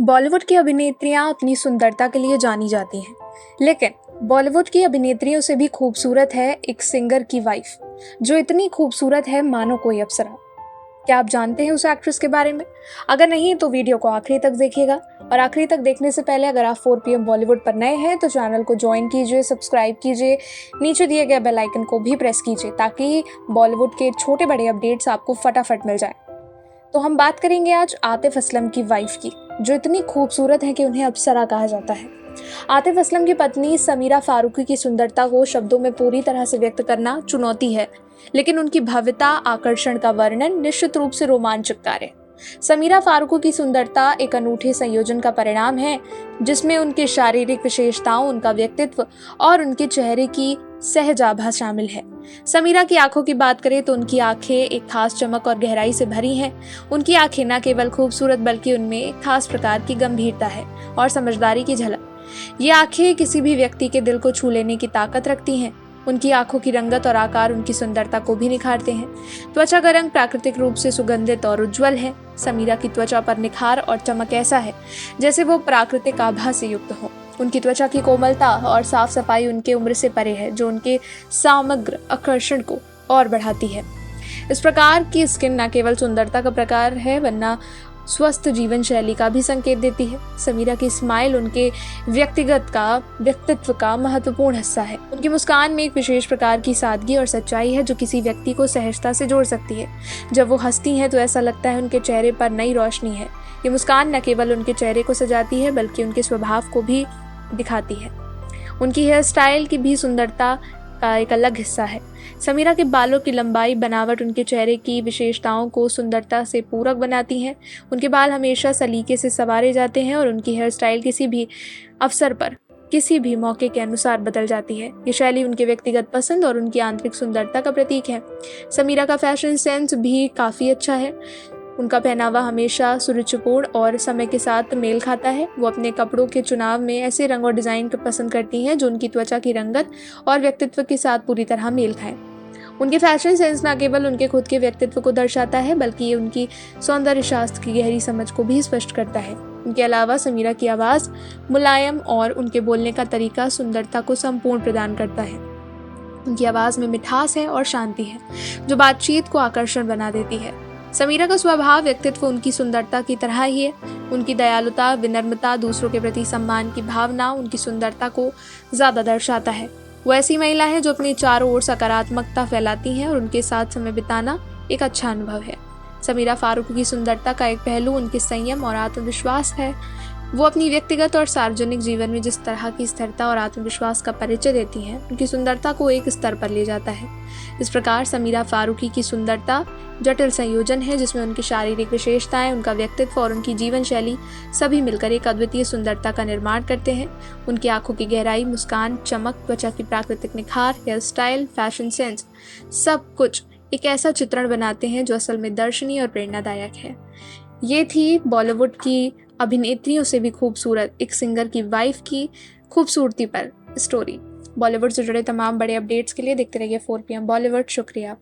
बॉलीवुड की अभिनेत्रियां अपनी सुंदरता के लिए जानी जाती हैं, लेकिन बॉलीवुड की अभिनेत्रियों से भी खूबसूरत है एक सिंगर की वाइफ, जो इतनी खूबसूरत है मानो कोई अप्सरा। क्या आप जानते हैं उस एक्ट्रेस के बारे में? अगर नहीं तो वीडियो को आखिरी तक देखिएगा। और आखिरी तक देखने से पहले अगर आप 4 PM बॉलीवुड पर नए हैं तो चैनल को ज्वाइन कीजिए, सब्सक्राइब कीजिए, नीचे दिए गए बेल आइकन को भी प्रेस कीजिए ताकि बॉलीवुड के छोटे बड़े अपडेट्स आपको फटाफट मिल जाए। तो हम बात करेंगे आज आतिफ असलम की वाइफ की, जो इतनी खूबसूरत है कि उन्हें अप्सरा कहा जाता है। आतिफ असलम की पत्नी समीरा फारूकी की सुंदरता को शब्दों में पूरी तरह से व्यक्त करना चुनौती है, लेकिन उनकी भव्यता, आकर्षण का वर्णन निश्चित रूप से रोमांचक कार्य। समीरा फारूकी की सुंदरता एक अनूठे संयोजन का परिणाम है, जिसमें उनकी शारीरिक विशेषताओं, उनका व्यक्तित्व और उनके चेहरे की सहज आभा शामिल है। समीरा की आंखों की बात करें तो उनकी आंखें एक खास चमक और गहराई से भरी हैं। उनकी आंखें न केवल खूबसूरत बल्कि उनमें एक खास प्रकार की गंभीरता है और समझदारी की झलक। ये आंखें किसी भी व्यक्ति के दिल को छू लेने की ताकत रखती हैं। उनकी आंखों की रंगत और आकार उनकी सुंदरता को भी निखारते हैं। त्वचा का रंग प्राकृतिक रूप से सुगंधित और उज्जवल है। समीरा की त्वचा पर निखार और चमक ऐसा है जैसे वो प्राकृतिक आभा से युक्त हो। उनकी त्वचा की कोमलता और साफ सफाई उनके उम्र से परे है, जो उनके समग्र आकर्षण को और बढ़ाती है। इस प्रकार की स्किन न केवल सुंदरता का प्रकार है, वरना स्वस्थ जीवन शैली का भी संकेत देती है। समीरा की स्माइल उनके व्यक्तित्व का महत्वपूर्ण हिस्सा है। उनकी मुस्कान में एक विशेष प्रकार की सादगी और सच्चाई है, जो किसी व्यक्ति को सहजता से जोड़ सकती है। जब वो हंसती हैं तो ऐसा लगता है उनके चेहरे पर नई रोशनी है। ये मुस्कान न केवल उनके चेहरे को सजाती है बल्कि उनके स्वभाव को भी दिखाती है। उनकी हेयर स्टाइल की भी सुंदरता का एक अलग हिस्सा है। समीरा के बालों की लंबाई, बनावट उनके चेहरे की विशेषताओं को सुंदरता से पूरक बनाती हैं। उनके बाल हमेशा सलीके से संवारे जाते हैं और उनकी हेयर स्टाइल किसी भी अवसर पर, किसी भी मौके के अनुसार बदल जाती है। ये शैली उनके व्यक्तिगत पसंद और उनकी आंतरिक सुंदरता का प्रतीक है। समीरा का फैशन सेंस भी काफ़ी अच्छा है। उनका पहनावा हमेशा सुरुचिपूर्ण और समय के साथ मेल खाता है। वो अपने कपड़ों के चुनाव में ऐसे रंग और डिज़ाइन को पसंद करती हैं जो उनकी त्वचा की रंगत और व्यक्तित्व के साथ पूरी तरह मेल खाएं। उनके फैशन सेंस न केवल उनके खुद के व्यक्तित्व को दर्शाता है बल्कि ये उनकी सौंदर्य शास्त्र की गहरी समझ को भी स्पष्ट करता है। इनके अलावा समीरा की आवाज़ मुलायम और उनके बोलने का तरीका सुंदरता को संपूर्ण प्रदान करता है। उनकी आवाज़ में मिठास है और शांति है, जो बातचीत को आकर्षण बना देती है। समीरा का स्वभाव, व्यक्तित्व उनकी सुंदरता की तरह ही है। उनकी दयालुता, विनम्रता, दूसरों के प्रति सम्मान की भावना उनकी सुंदरता को ज़्यादा दर्शाता है। वो ऐसी महिला है जो अपने चारों ओर सकारात्मकता फैलाती हैं और उनके साथ समय बिताना एक अच्छा अनुभव है। समीरा फारूकी की सुंदरता का एक पहलू उनके संयम और आत्मविश्वास है। वो अपनी व्यक्तिगत और सार्वजनिक जीवन में जिस तरह की स्थिरता और आत्मविश्वास का परिचय देती हैं, उनकी सुंदरता को एक स्तर पर ले जाता है। इस प्रकार समीरा फारूकी की सुंदरता जटिल संयोजन है, जिसमें उनकी शारीरिक विशेषताएं, उनका व्यक्तित्व और उनकी जीवन शैली सभी मिलकर एक अद्वितीय सुंदरता का निर्माण करते हैं। उनकी आंखों की गहराई, मुस्कान, चमक, त्वचा की प्राकृतिक निखार, हेयर स्टाइल, फैशन सेंस, सब कुछ एक ऐसा चित्रण बनाते हैं जो असल में दर्शनीय और प्रेरणादायक है। ये थी बॉलीवुड की अभिनेत्रियों से भी खूबसूरत एक सिंगर की वाइफ की खूबसूरती पर स्टोरी। बॉलीवुड से जुड़े तमाम बड़े अपडेट्स के लिए देखते रहिए 4 PM बॉलीवुड। शुक्रिया।